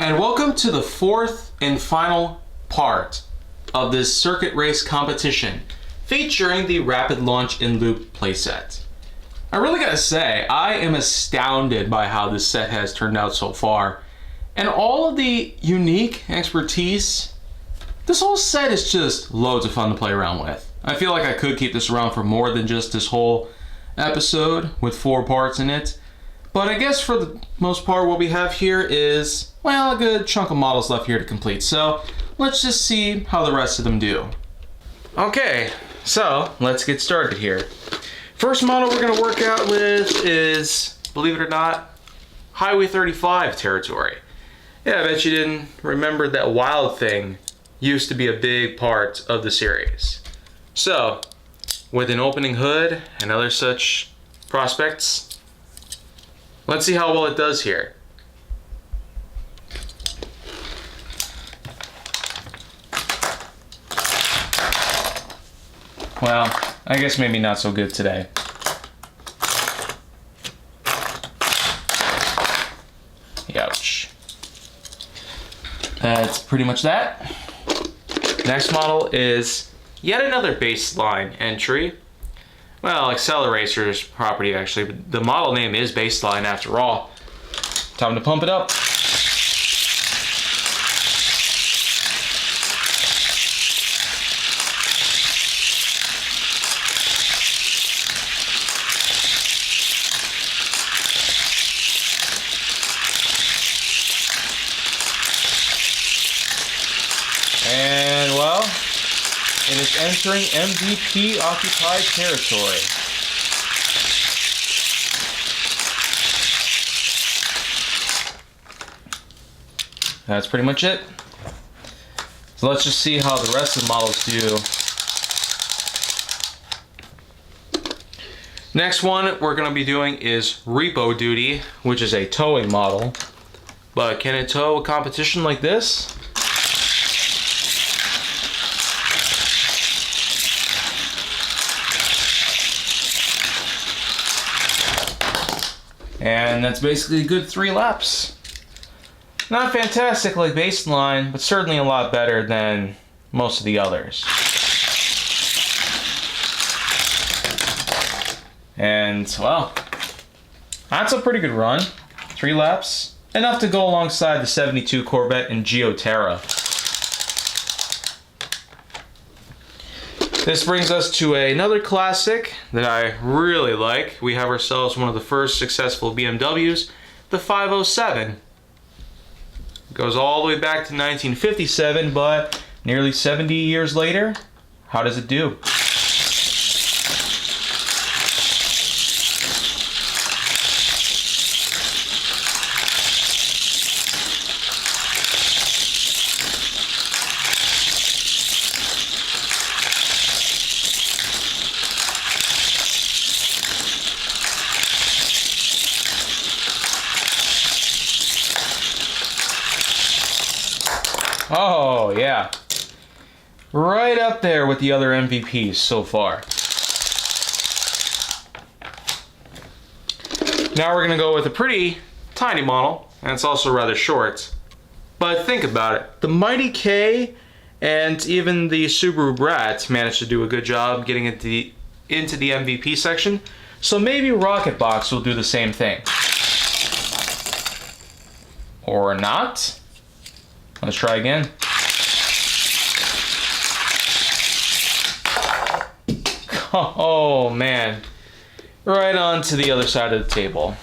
And welcome to the fourth and final part of this circuit race competition featuring the Rapid Launch in Loop playset. I really gotta say, I am astounded by how this set has turned out so far. And all of the unique expertise, this whole set is just loads of fun to play around with. I feel like I could keep this around for more than just this whole episode with 4 parts in it. But I guess for the most part what we have here is, well, a good chunk of models left here to complete. So let's just see how the rest of them do. Okay, so let's get started here. First model we're gonna work out with is, believe it or not, Highway 35 territory. Yeah, I bet you didn't remember that Wild Thing used to be a big part of the series. So, with an opening hood and other such prospects, let's see how well it does here. Well, I guess maybe not so good today. Ouch. That's pretty much that. Next model is yet another baseline entry. Well, Accelerator's property actually, but the model name is Baseline after all. Time to pump it up. And well, it is entering MVP occupied territory. That's pretty much it. So let's just see how the rest of the models do. Next one we're going to be doing is Repo Duty, which is a towing model. But can it tow a competition like this? And that's basically a good 3 laps. Not fantastic like Baseline, but certainly a lot better than most of the others. And, well, that's a pretty good run. 3 laps. Enough to go alongside the 72 Corvette and Geoterra. This brings us to another classic that I really like. We have ourselves one of the first successful BMWs, the 507. It goes all the way back to 1957, but nearly 70 years later, how does it do? Oh, yeah. Right up there with the other MVPs so far. Now we're going to go with a pretty tiny model, and it's also rather short. But think about it. The Mighty K and even the Subaru Brat managed to do a good job getting into the MVP section. So maybe Rocket Box will do the same thing. Or not. Let's try again. Oh man, right on to the other side of the table.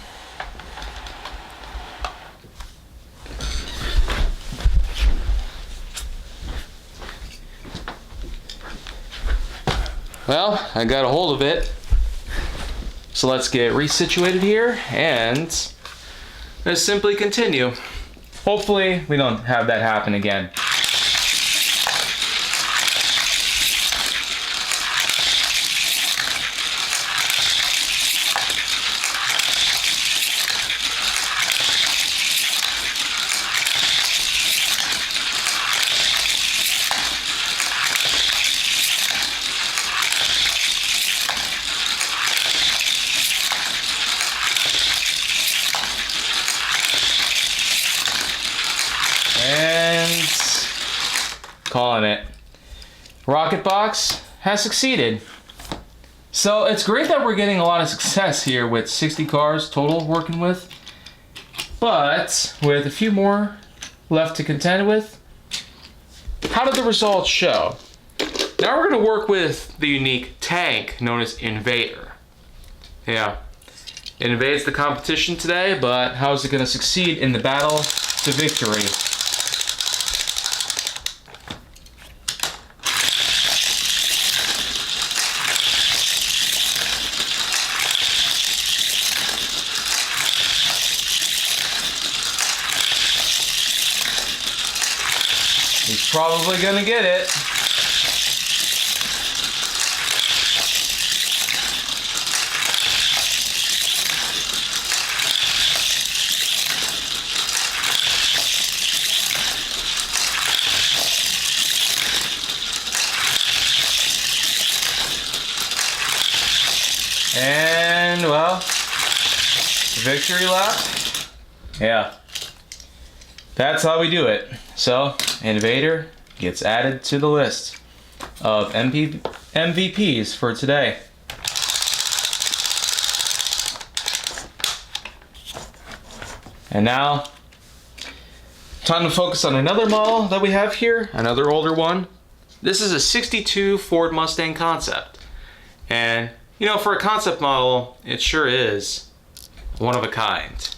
Well, I got a hold of it. So let's get resituated here and let's simply continue. Hopefully we don't have that happen again. Calling it. Rocket Box has succeeded. So it's great that we're getting a lot of success here with 60 cars total working with. But with a few more left to contend with, how did the results show? Now we're going to work with the unique tank known as Invader. Yeah, it invades the competition today, but how is it going to succeed in the battle to victory? He's probably going to get it. And, well, victory lap. Yeah. That's how we do it. So, Invader gets added to the list of MVPs for today. And now, time to focus on another model that we have here, another older one. This is a 62 Ford Mustang concept. And, you know, for a concept model, it sure is one of a kind.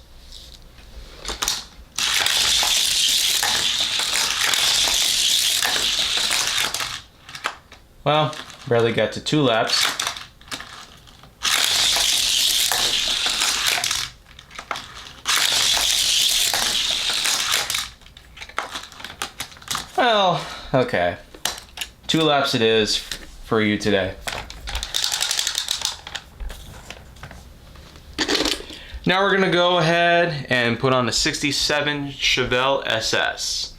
Well, barely got to 2 laps. Well, okay. 2 laps it is for you today. Now we're gonna go ahead and put on the 67 Chevelle SS.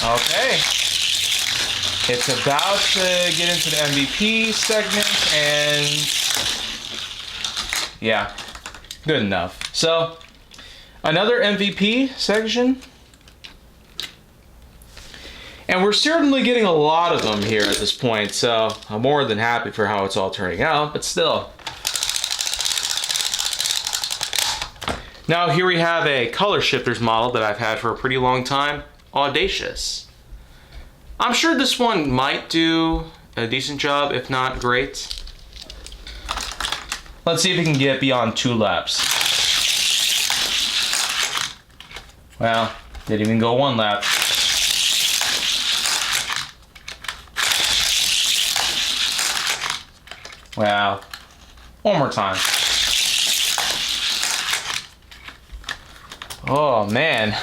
Okay, it's about to get into the MVP segment, and yeah, good enough. So, another MVP section, and we're certainly getting a lot of them here at this point, so I'm more than happy for how it's all turning out, but still. Now here we have a color shifters model that I've had for a pretty long time. Audacious. I'm sure this one might do a decent job, if not great. Let's see if we can get beyond 2 laps. Well, didn't even go 1 lap. Wow. One more time. Oh man.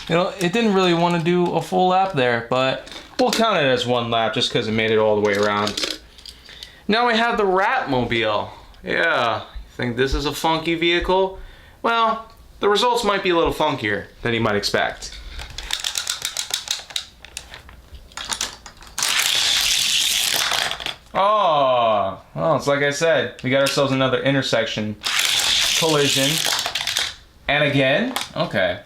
You know, it didn't really want to do a full lap there, but we'll count it as 1 lap just because it made it all the way around. Now we have the Ratmobile. Yeah, you think this is a funky vehicle? Well, the results might be a little funkier than you might expect. Oh, well, it's like I said, we got ourselves another intersection collision. And again, okay.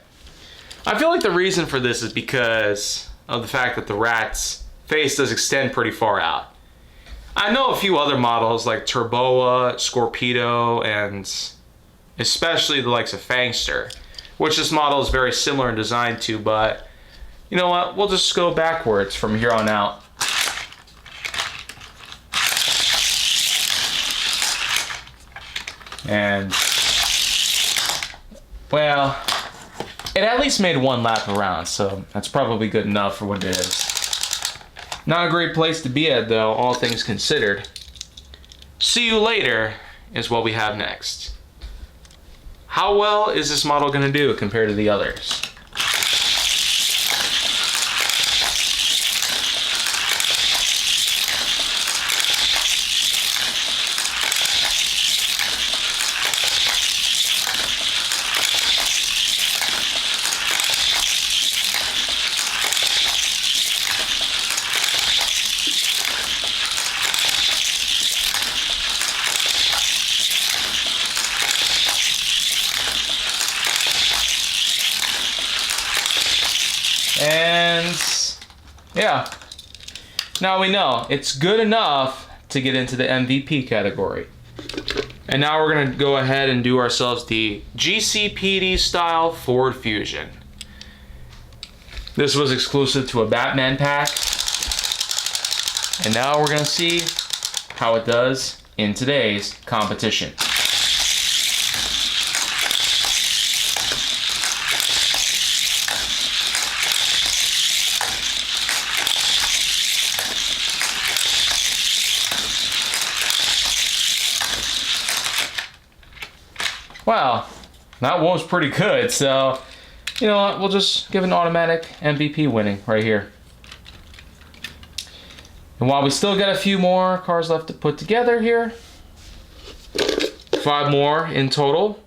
I feel like the reason for this is because of the fact that the Rat's face does extend pretty far out. I know a few other models like Turboa, Scorpedo, and especially the likes of Fangster, which this model is very similar in design to, but you know what? We'll just go backwards from here on out. And, well, it at least made 1 lap around, so that's probably good enough for what it is. Not a great place to be at, though, all things considered. See you later is what we have next. How well is this model going to do compared to the others? Yeah. Now we know it's good enough to get into the MVP category. And now we're gonna go ahead and do ourselves the GCPD style Ford Fusion. This was exclusive to a Batman pack. And now we're gonna see how it does in today's competition. Wow, that one was pretty good, so you know what, we'll just give an automatic MVP winning right here. And while we still got a few more cars left to put together here, 5 more in total,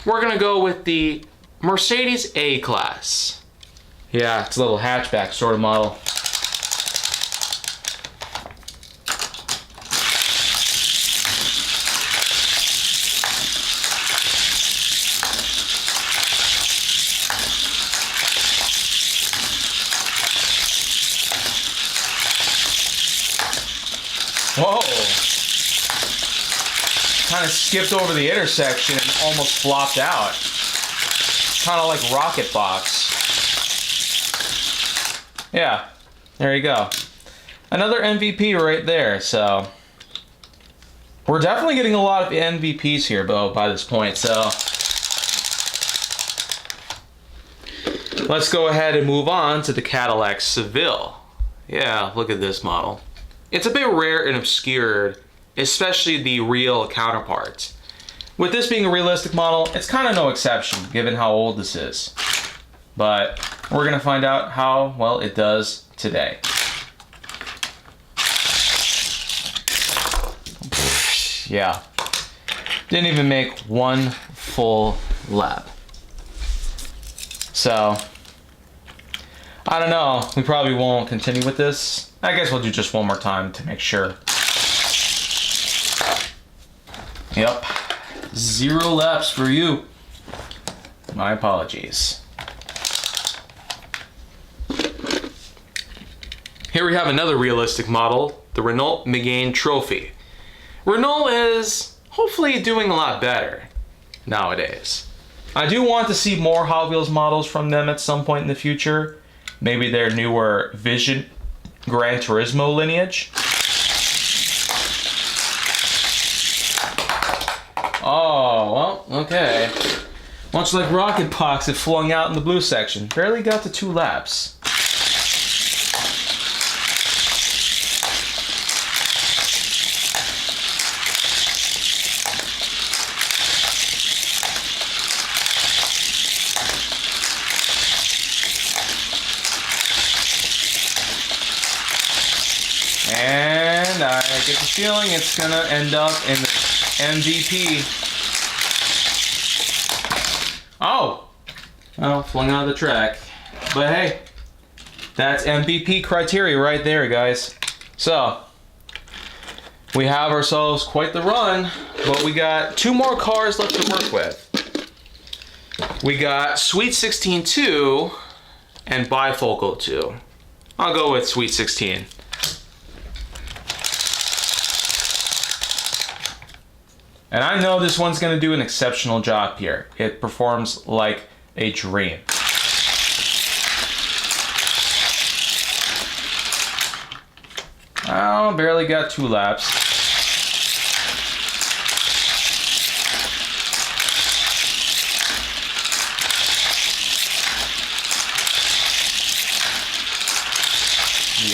we're gonna go with the Mercedes A-Class. Yeah, it's a little hatchback sort of model. Whoa! Kind of skipped over the intersection and almost flopped out. Kind of like Rocket Box. Yeah, there you go. Another MVP right there, so we're definitely getting a lot of MVPs here, Bo, by this point, so let's go ahead and move on to the Cadillac Seville. Yeah, look at this model. It's a bit rare and obscured, especially the real counterparts. With this being a realistic model, it's kind of no exception given how old this is. But we're gonna find out how well it does today. Yeah, didn't even make one full lap. So, I don't know, we probably won't continue with this. I guess we'll do just one more time to make sure. Yep, 0 laps for you. My apologies. Here we have another realistic model, the Renault Megane Trophy. Renault is hopefully doing a lot better nowadays. I do want to see more Hot Wheels models from them at some point in the future. Maybe their newer Vision Gran Turismo lineage. Oh, well, okay. Much like Rocket Box, it flung out in the blue section. Barely got to 2 laps. And I get the feeling it's gonna end up in the MVP. Oh! Well, flung out of the track. But hey, that's MVP criteria right there, guys. So, we have ourselves quite the run, but we got 2 more cars left to work with. We got Sweet 16 2 and Bifocal 2. I'll go with Sweet 16. And I know this one's going to do an exceptional job here. It performs like a dream. Oh, barely got 2 laps.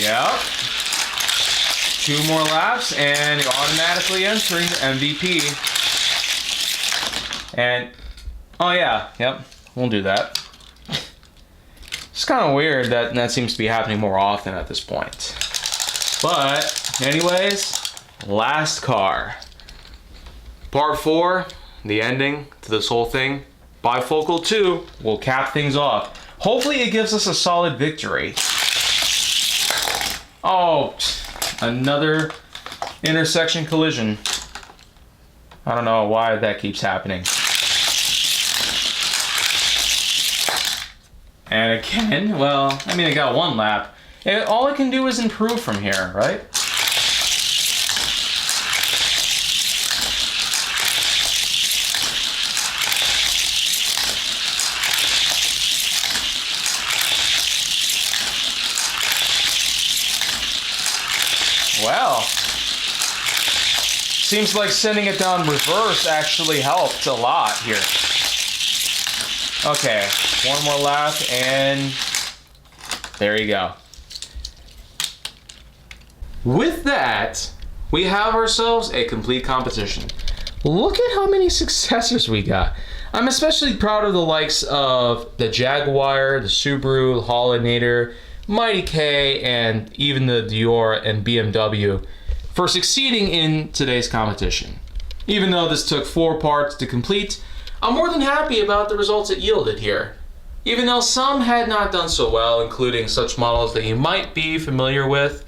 Yep. 2 more laps and you're automatically entering the MVP. And, oh yeah, yep, we'll do that. It's kind of weird that that seems to be happening more often at this point. But, anyways, last car. Part 4, the ending to this whole thing. Bifocal 2 will cap things off. Hopefully it gives us a solid victory. Oh, another intersection collision. I don't know why that keeps happening. And again, well, I mean, I got 1 lap. And all it can do is improve from here, right? Well, seems like sending it down reverse actually helped a lot here. Okay, one more lap and there you go. With that, we have ourselves a complete competition. Look at how many successors we got. I'm especially proud of the likes of the Jaguar, the Subaru, the Hollinator, Mighty K, and even the Dior and BMW for succeeding in today's competition. Even though this took 4 parts to complete, I'm more than happy about the results it yielded here. Even though some had not done so well, including such models that you might be familiar with,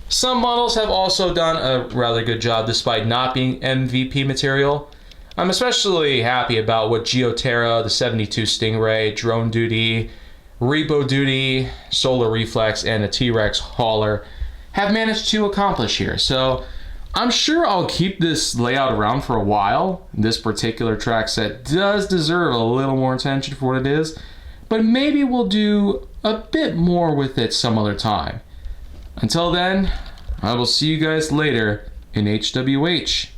some models have also done a rather good job despite not being MVP material. I'm especially happy about what Geoterra, the 72 Stingray, Drone Duty, Repo Duty, Solar Reflex, and the T-Rex Hauler have managed to accomplish here. So I'm sure I'll keep this layout around for a while. This particular track set does deserve a little more attention for what it is, but maybe we'll do a bit more with it some other time. Until then, I will see you guys later in HWH.